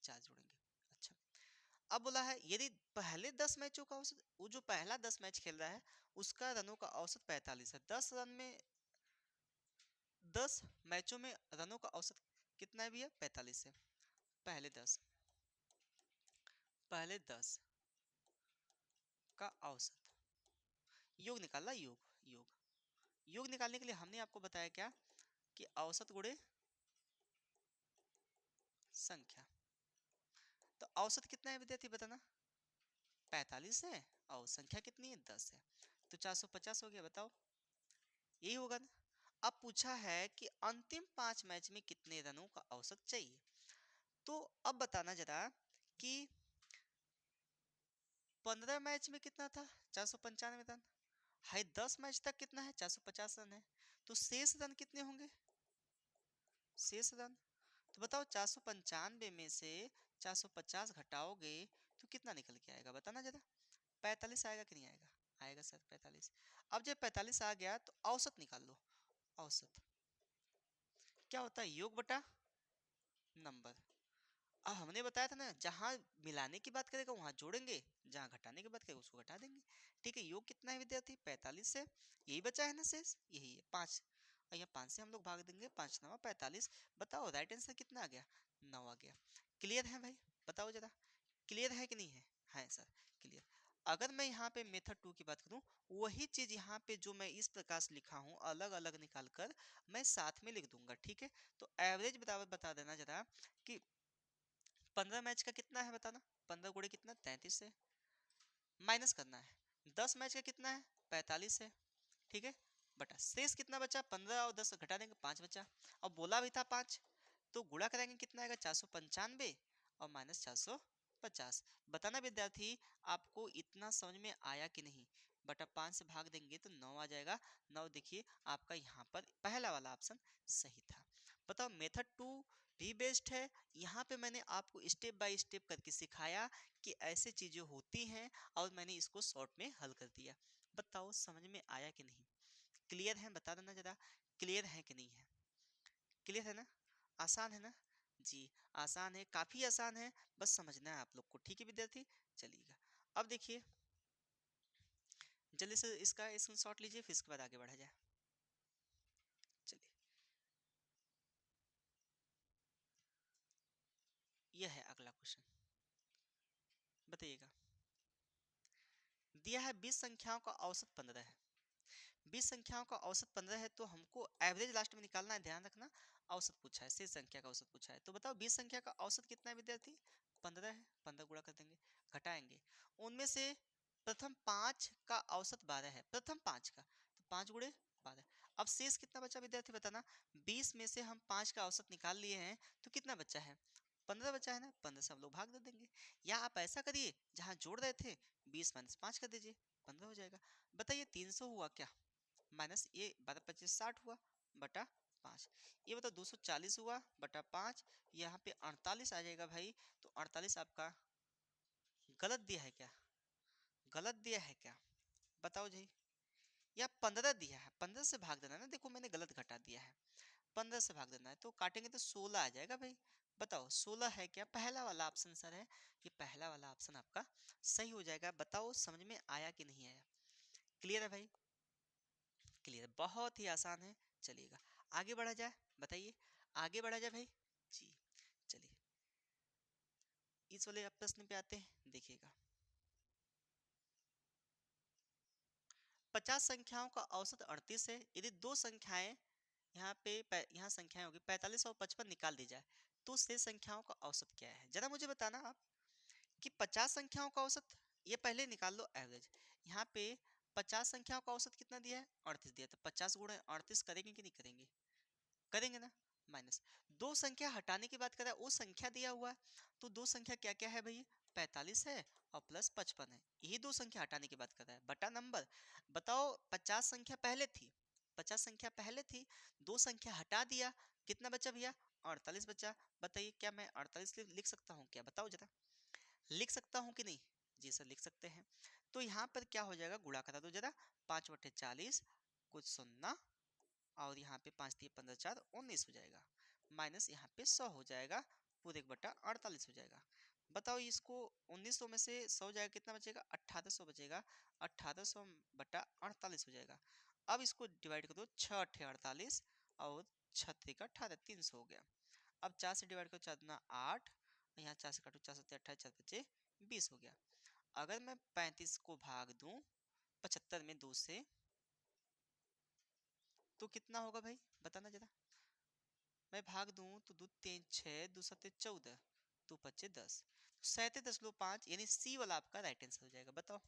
4 जोड़ेंगे। अच्छा अब बोला है यदि पहले 10 मैचों का औसत, वो जो पहला 10 मैच खेल रहा है उसका रनों का औसत 45 है, 10 रन में 10 मैचों में रनों का औसत कितना है भैया, 45 है। पहले 10, पहले 10 का औसत, योग निकाला, योग योग योग निकालने के लिए हमने आपको बताया क्या, कि औसत गुणे संख्या, तो औसत कितना है विद्यार्थी बताना, 45 है, और संख्या कितनी है, 10 है, तो 450 हो गया, बताओ यही होगा ना। अब पूछा है कि अंतिम 5 मैच में कितने रनों का औसत चाहिए, तो अब बताना जरा कि 15 मैच में कितना था, 495 रन है, 10 मैच तक कितना है, 450 रन है, तो शेष रन कितने होंगे, शेष रन, तो बताओ 495 में से 450 घटाओगे तो कितना निकल के आएगा बताना जरा। 45 आएगा कि नहीं आएगा? आएगा सर 45। अब जब 45 आ गया तो औसत निकाल लो। औसत क्या होता है? योग बटा नंबर। अब हमने बताया था ना, जहां मिलाने की बात करेगा वहां जोड़ेंगे, जहां घटाने की बात करेगा उसको घटा देंगे। ठीक है, योग कितना है विद्यार्थी? 45 से यही बचा है ना शेष, यही है 5। और यहाँ 5 से हम लोग भाग देंगे, 5 9 45। बताओ राइट आंसर कितना आ गया? 9 आ गया। क्लियर है भाई? बताओ जरा, क्लियर है कि नहीं है? है सर क्लियर। अगर मैं यहाँ पे मेथड 2 की बात करूँ, वही चीज यहाँ पे जो मैं इस प्रकार से लिखा हूँ अलग अलग निकाल कर मैं साथ में लिख दूंगा। ठीक है, तो एवरेज बराबर बता देना जरा कि 15 मैच का कितना है बताना। 15 गुणे कितना? 33 है। माइनस करना है 10 मैच का कितना है? 45 है। ठीक है, बटा शेष कितना बचा? 15 और 10 घटा देंगे 5 बचा। और बोला भी था 5, तो गुणा करेंगे कितना आएगा? 495 और माइनस 450। बताना विद्यार्थी आपको इतना समझ में आया कि नहीं? बटा 5 से भाग देंगे तो 9 आ जाएगा। 9 देखिए आपका यहाँ पर पहला वाला ऑप्शन सही था। बताओ मेथड 2 भी बेस्ट है। यहाँ पे मैंने आपको स्टेप बाय स्टेप करके सिखाया कि ऐसे चीजें होती हैं और मैंने इसको शॉर्ट में हल कर दिया। बताओ समझ में आया कि नहीं? क्लियर है? बता देना जरा, क्लियर है कि नहीं है? क्लियर है ना? आसान है ना? जी आसान है, काफी आसान है, बस समझना है आप लोग को। ठीक है विद्यार्थी, चलिएगा। अब देखिए जल्दी से इसका स्क्रीनशॉट लीजिए, फिर इसके बाद आगे बढ़ा जाए। चलिए, यह है अगला क्वेश्चन। बताइएगा, दिया है 20 संख्याओं का औसत 15 है। 20 संख्याओं का औसत 15 है, तो हमको एवरेज लास्ट में निकालना है, ध्यान रखना। औसत पूछा है, शेष संख्या का औसत पूछा है, तो बताओ 20 संख्या का औसत कितना है विद्यार्थी? 15 है। 15 गुणा कर देंगे, घटाएंगे। उनमें से प्रथम 5 का औसत 12 है, प्रथम 5 का, तो 5 गुणे 12। अब शेष कितना बचा विद्यार्थी बताना। 20 में से हम 5 का औसत निकाल लिए हैं, तो कितना बचा है? 15 बचा है ना। 15 से हम लोग भाग दे देंगे, या आप ऐसा करिए जहां जोड़ रहे थे 20 माइनस 5 कर दीजिए, 15 हो जाएगा। बताइए 300 हुआ क्या? माइनस ये 12 25 60 हुआ बटा 5। ये बताओ 240 हुआ बटा 5। यहाँ पे 48 आ जाएगा भाई। तो 48 आपका गलत दिया है क्या? गलत दिया है क्या? बताओ जी। या 15 दिया है, 15 से भाग देना है ना। देखो मैंने गलत घटा दिया है, 15 से भाग देना है, तो काटेंगे तो 16 आ जाएगा भाई। बताओ 16 है क्या? पहला वाला ऑप्शन सर है, ये पहला वाला ऑप्शन आपका सही हो जाएगा। बताओ समझ में आया कि नहीं आया? क्लियर है भाई? क्लियर, बहुत ही आसान है। चलिएगा आगे बढ़ा जाए, बताइए आगे बढ़ा जाए भाई। जी चलिए इस वाले प्रश्न पे आते हैं, देखिएगा। 50 संख्याओं का औसत 38 है। यदि दो संख्याएं यहाँ पे यहाँ संख्याएं होगी 45 और 55 निकाल दी जाए, तो शेष संख्याओं का औसत क्या है? जरा मुझे बताना आप कि 50 संख्याओं का औसत, ये पहले निकाल लो एवरेज। यहाँ पे 50 संख्याओं का औसत कितना दिया है? 38 दिया, तो 50 गुणे 38 करेंगे कि नहीं करेंगे? करेंगे ना। माइनस दो संख्या हटाने की बात करें, वो संख्या दिया हुआ है, तो दो संख्या क्या क्या है भाई? 45 है और प्लस 55 है, यही दो संख्या हटाने की बात कर रहा है, बटा नंबर। बताओ 50 संख्या पहले थी, 50 संख्या पहले थी, दो संख्या हटा दिया, कितना बचा भैया? 48 बचा। बताइए क्या मैं 48 लिख सकता हूँ क्या? बताओ जरा, लिख सकता हूँ कि नहीं? जी सर लिख सकते हैं। तो यहाँ पर क्या हो जाएगा, गुणा करा दो जरा, 5/40 कुछ सुन्ना, और यहाँ पे 5 3 15 4 19 हो जाएगा, माइनस यहाँ पे 100 हो जाएगा, पूरे 1/48 हो जाएगा। बताओ इसको 1900 में से 100 जाएगा, कितना बचेगा? 1800 बचेगा। 1800/48 हो जाएगा। अब इसको डिवाइड कर दो, 6 अठे 48 और 6 3 18, 300 हो गया। अब 4 से डिवाइड करो, 4 दूना 8, यहाँ 4 से काटो, 4 7 28, 4 बचे 20 हो गया। अगर मैं 35 को भाग दूं 75 में 2 से, तो कितना होगा भाई बताना जरा। मैं भाग दूं तो दो तीन 6, दो सत्ते 14, दो पच्चे 10, 37.5, यानी सी वाला आपका राइट आंसर हो जाएगा। बताओ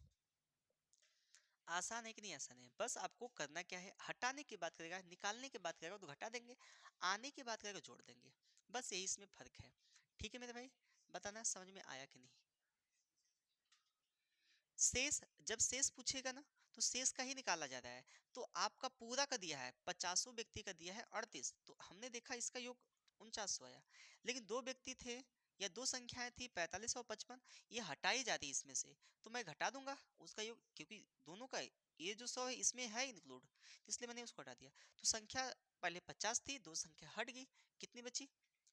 आसान है कि नहीं? आसान है। बस आपको करना क्या है, हटाने की बात करेगा, निकालने की बात करेगा तो घटा देंगे, आने की बात करेगा जोड़ देंगे, बस यही इसमें फर्क है। ठीक है मेरे भाई, बताना समझ में आया कि नहीं? शेष, जब शेष पूछेगा ना तो शेष का ही निकाला जा रहा है। तो आपका पूरा का दिया है, 50 व्यक्ति का दिया है 38, तो हमने देखा इसका योग 4900 आया, लेकिन दो व्यक्ति थे या दो संख्याएं थी 45 और 55, ये हटाई जाती इसमें से, तो मैं घटा दूंगा उसका योग, क्योंकि दोनों का ये जो 100 है इसमें है इंक्लूड, इसलिए मैंने उसको हटा दिया। तो संख्या पहले 50 थी, दो संख्या हट गई, कितनी बची?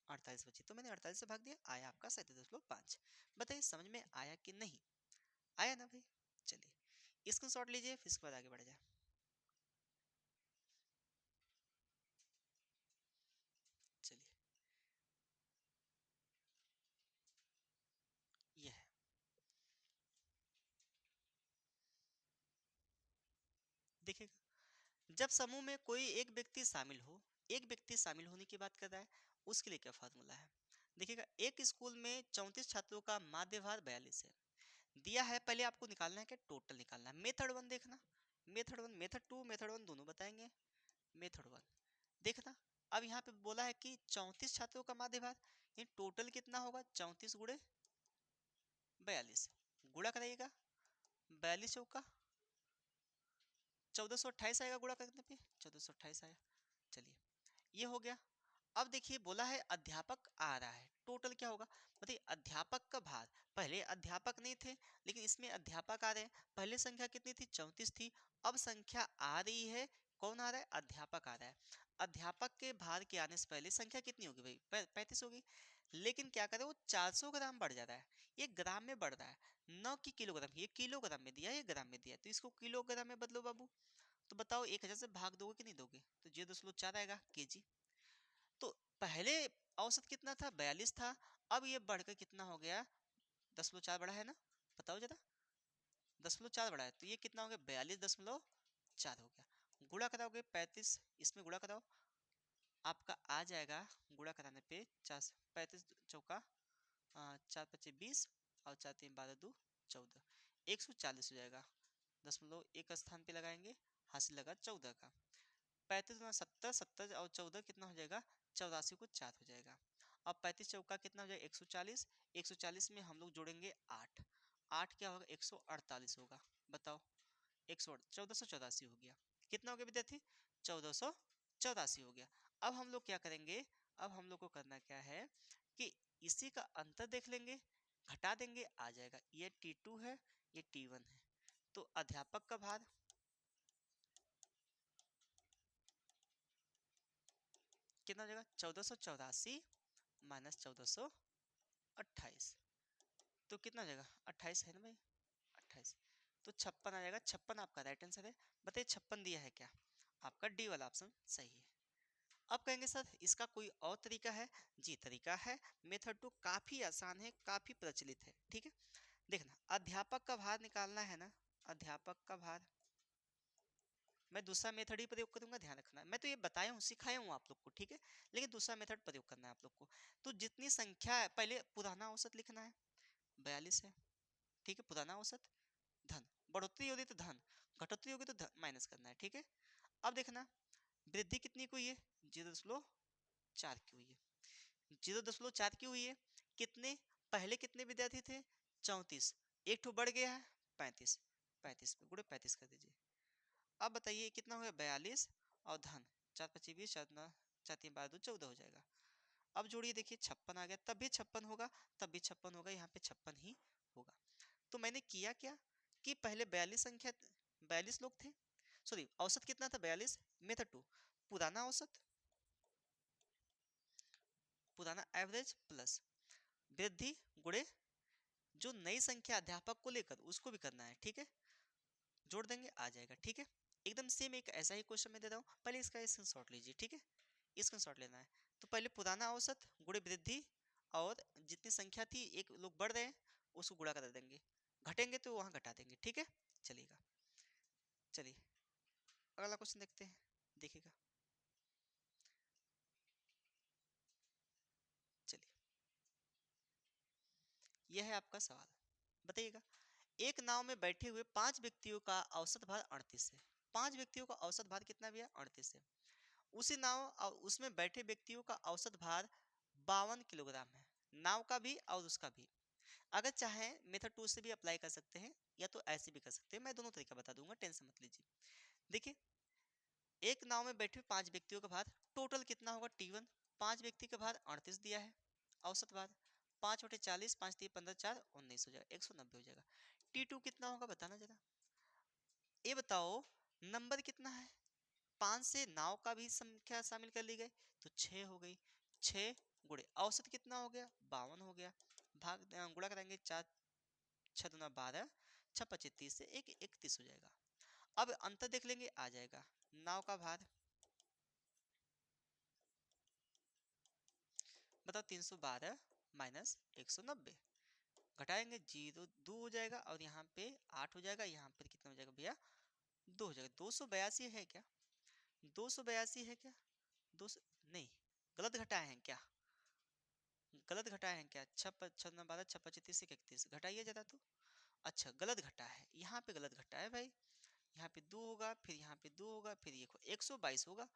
48 बची। तो मैंने 48 से भाग दिया, आया आपका 37.5। बताइए समझ में आया कि नहीं? आया ना भाई? चलिए स्क्रीनशॉट लीजिए, फिर इसके बाद आगे बढ़ जाए। चलिए यह है, देखिएगा, जब समूह में कोई एक व्यक्ति शामिल हो, एक व्यक्ति शामिल होने की बात कर रहा है, उसके लिए क्या फार्मूला है? देखिएगा, एक स्कूल में 34 छात्रों का माध्य भार 42 है, दिया है, पहले आपको निकालना है क्या? टोटल निकालना है। मेथड वन देखना, method one, method two, method one दोनों बताएंगे। मेथड वन देखना, अब यहाँ पे बोला है कि 34 छात्रों का माध्य भार, ये टोटल कितना होगा? 34 गुणे 42, गुणा कराइएगा, 42 चौका 1428 आएगा, गुणा करने पे 1428 आया। चलिए ये हो गया। अब देखिए बोला है अध्यापक आ रहा है, टोटल क्या होगा? बताइए अध्यापक का भार, पहले अध्यापक नहीं थे लेकिन इसमें अध्यापक आ रहे हैं। पहले संख्या कितनी थी? 34 थी, अब संख्या आ रही है, कौन आ रहा है? अध्यापक आ रहा है। अध्यापक के भार के आने से पहले संख्या कितनी होगी भाई? 35 होगी। लेकिन क्या करे, वो 400 ग्राम बढ़ जा रहा है, ये ग्राम में बढ़ रहा है, न कि किलोग्राम। ये किलोग्राम में दिया है, ये ग्राम में दिया है, तो इसको किलोग्राम में बदलो बाबू। तो बताओ 1000 से भाग दोगे कि नहीं दोगे? तो 0.4 आएगा केजी। तो पहले औसत कितना था? 42 था, अब ये बढ़कर कितना हो गया? 10.4 बढ़ा है ना? बताओ जरा, 10.4 बढ़ा है, तो ये कितना हो गया? 42.4 हो गया। गुणा कराओगे 35, इसमें गुणा कराओ, आपका आ जाएगा, गुणा कराने पे 35 चौका 4 × 5 = 20 और 4 × 3 = 12, 2 14, 140 हो जाएगा। 1 स्थान पे लगाएंगे, हासिल लगा 14 का। 35 × 70, 70 और 14 कितना हो जाएगा? 84 को 4 हो जाएगा। अब 35 चौका कितना हो जाएगा? 140, 140 में हम लोग जोड़ेंगे 8, 8 क्या होगा? 148 होगा। बताओ 1484 हो गया। कितना हो गया विद्यार्थी? 1484 हो गया। अब हम लोग क्या करेंगे? अब हम लोग को करना क्या है कि इसी का अंतर देख लेंगे, घटा देंगे, आ जाएगा। ये T2 है, ये T1 है। तो अध्यापक का भार कितना हो जाएगा? 1484 माइनस 1428, तो कितना हो जाएगा? 28 है ना भाई? 28, तो 56 आ जाएगा। 56 आपका राइट आंसर है। बताइए 56 दिया है क्या? आपका डी वाला ऑप्शन सही है। अब कहेंगे सर इसका कोई और तरीका है? जी तरीका है। मेथड टू काफी आसान है, काफी प्रचलित है, ठीक है। देखना, अध्यापक का भार निकालना है ना, अध्यापक का भार, मैं दूसरा मेथड ही प्रयोग करूंगा, ध्यान रखना। मैं तो ये बताया हूँ, सिखाया हूँ आप लोग को, ठीक है, लेकिन दूसरा मेथड प्रयोग करना है आप लोग को। तो जितनी संख्या है, पहले पुराना औसत लिखना है, 42 है, ठीक है, पुराना औसत, धन, बढ़ोतरी होगी तो धन, घटोतरी होगी तो धन माइनस करना है, ठीक है। अब देखना वृद्धि कितनी की हुई है? 0.4 की हुई है। 0.4 की हुई है, कितने, पहले कितने विद्यार्थी थे? 34, एक ठो बढ़ गया है 35, 35 पे गुणे 35 कर दीजिए। अब बताइए कितना हो गया? 42 और धन 4 × 25 = 20, 4 × 3 = 12, 2 14 हो जाएगा। अब जोड़िए, देखिए 56 आ गया, तब भी 56 होगा, तब भी 56 होगा, यहाँ पे 56 ही होगा। तो मैंने किया क्या कि पहले 42 संख्या, 42 लोग थे, सॉरी औसत कितना था? 42। मेथड टू, पुराना औसत, पुराना एवरेज प्लस वृद्धि गुणे जो नई संख्या अध्यापक को लेकर उसको भी करना है, ठीक है, जोड़ देंगे, आ जाएगा, ठीक है। एकदम सेम एक ऐसा ही क्वेश्चन मैं दे रहा हूँ, पहले इसका स्क्रीनशॉट लीजिए, ठीक है, स्क्रीनशॉट लेना है। तो पहले पुराना औसत गुणे वृद्धि, और जितनी संख्या थी, एक लोग बढ़ रहे हैं, उसको गुणा कर देंगे, घटेंगे तो वहां घटा देंगे, ठीक है। चलिएगा, चलिए अगला क्वेश्चन देखते हैं, देखिएगा। चलिए यह है आपका सवाल, बताइएगा। एक नाव में बैठे हुए 5 व्यक्तियों का औसत भार 38 है। 5 व्यक्तियों का औसत भार कितना भी है? 38 है। उसी नाव और उसमें बैठे व्यक्तियों का औसत भार 52 किलोग्राम है, नाव का भी और उसका भी। अगर चाहें मेथड टू से भी अप्लाई कर सकते हैं, या तो ऐसे भी कर सकते हैं, मैं दोनों तरीका बता दूंगा, टेंशन मत लीजिए। देखिए, एक नाव में बैठे 5 व्यक्तियों का भार टोटल कितना होगा? T1, 5 व्यक्ति का भार 38 दिया है औसत भार, 5/40, 5×3 = 15, 4 19 हो जाएगा, 190 हो जाएगा। T2 कितना होगा बताना जरा। ये बताओ नंबर कितना है, 5 से 9 का भी संख्या शामिल कर ली गई तो 6 हो गई। 6 गुणे औसत कितना हो गया, 52 हो गया। भाग गुणा करेंगे 4 6 दूना 12, 6 25 30 से 1 31 हो जाएगा। अब अंतर देख लेंगे, आ जाएगा 9 का भार, बताओ 312 माइनस 190, घटाएंगे 0 2 हो जाएगा और यहाँ पे 8 हो जाएगा, यहाँ पर कितना हो जाएगा भैया 2 हो जाएगा। 282 है क्या, 282 है क्या, 200 नहीं, गलत घटाए हैं क्या, गलत घटाए हैं क्या, 6 6 12 6 25 30 31, घटाइए जरा तो। अच्छा गलत घटा है, यहाँ पे गलत घटा है भाई, यहाँ पे 2 होगा, फिर यहाँ पे 2 होगा, फिर ये 122 होगा,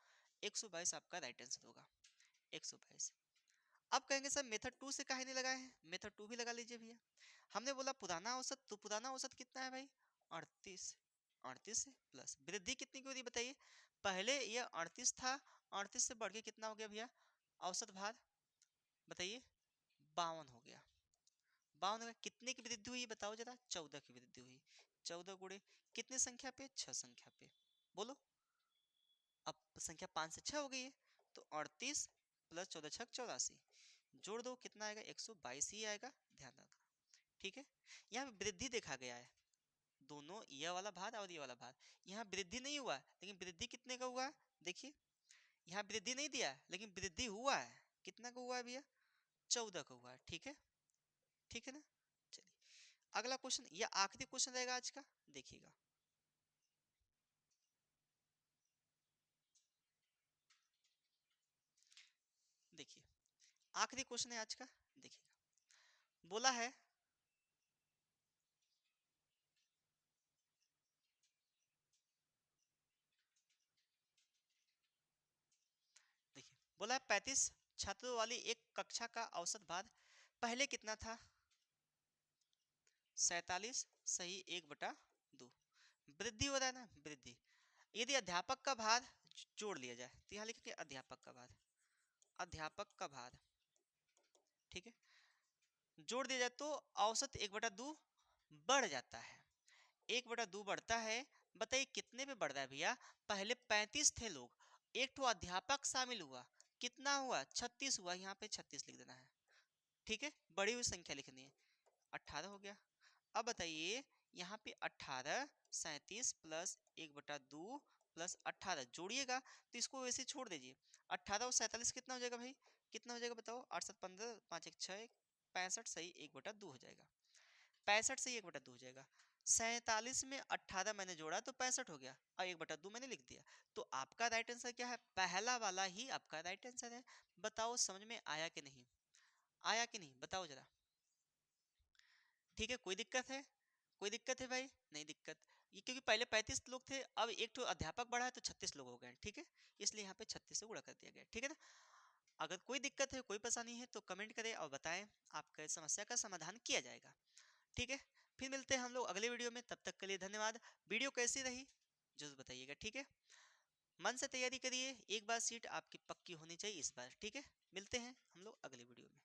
122 आपका राइट आंसर होगा, 122। अब कहेंगे सर मेथड 2 से काहे नहीं लगाए हैं, मेथड 2 भी लगा लीजिए भैया। हमने बोला पुराना औसत, तो पुराना औसत कितना है भाई 38, 38 से प्लस वृद्धि कितनी की हो रही बताइए, पहले ये 38 था, 38 से बढ़ के कितना हो गया भैया औसत भार बताइए 52 हो गया, 52 हो गया। कितने की वृद्धि हुई बताओ जरा, 14 की वृद्धि हुई। 14 गुणे कितने संख्या पे, 6 संख्या पे, बोलो अब संख्या 5 से 6 हो गई है, तो 38 प्लस 14 6 84, जोड़ दो कितना आएगा 122 ही आएगा, ध्यान रखना ठीक है। यहाँ पे वृद्धि देखा गया है, दोनों यह वाला भार और ये वाला भार, यहाँ वृद्धि नहीं हुआ है, लेकिन वृद्धि कितने का हुआ है देखिए, यहाँ वृद्धि नहीं दिया है लेकिन वृद्धि हुआ है, कितना का हुआ है भैया 14 का हुआ है, ठीक है, ठीक है ना। चलिए अगला क्वेश्चन, यह आखिरी क्वेश्चन रहेगा आज का, देखिएगा। देखिए आखिरी क्वेश्चन है आज का, देखिएगा बोला है देखिए बोला है 35 छात्रों वाली एक कक्षा का औसत भार पहले कितना था 47 सही 1/2, वृद्धि हो रहा है ना वृद्धि। यदि अध्यापक का भार जोड़ लिया जाए तो यहाँ लिखेंगे अध्यापक का भार, अध्यापक का भार ठीक है, जोड़ दिया जाए तो औसत 1/2 बढ़ जाता है, 1/2 बढ़ता है। बताइए कितने पे बढ़ रहा है भैया, पहले 35 थे लोग, एक तो अध्यापक शामिल हुआ, कितना हुआ 36 हुआ, यहाँ पे 36 लिख देना है ठीक है, बड़ी हुई संख्या लिखनी है, 18 हो गया। अब बताइए यहाँ पे 18 37 प्लस 1/2 प्लस 18 जोड़िएगा तो इसको वैसे ही छोड़ दीजिए, 18 और 47 कितना हो जाएगा भाई, कितना हो जाएगा बताओ, 8 7 15 5 1 6 65 सही 1/2 हो जाएगा, 65 से 1/2 हो जाएगा। 47 में 18 मैंने जोड़ा तो 65 हो गया और 1/2 मैंने लिख दिया, तो आपका राइट आंसर क्या है, पहला वाला ही आपका राइट आंसर है। बताओ समझ में आया कि नहीं, आया कि नहीं बताओ जरा, ठीक है। कोई दिक्कत है, कोई दिक्कत है भाई, नहीं दिक्कत, ये क्योंकि पहले 35 लोग थे, अब एक तो अध्यापक बढ़ा है तो 36 लोग हो गए ठीक है, इसलिए यहाँ पे 36 से गुणा कर दिया गया ठीक है ना। अगर कोई दिक्कत है कोई परेशानी है तो कमेंट करें और बताएं, आपका समस्या का समाधान किया जाएगा ठीक है। फिर मिलते हैं हम लोग अगले वीडियो में, तब तक के लिए धन्यवाद। वीडियो कैसी रही जरूर बताइएगा ठीक है, मन से तैयारी करिए, एक बार सीट आपकी पक्की होनी चाहिए इस बार ठीक है। मिलते हैं हम लोग अगले वीडियो में।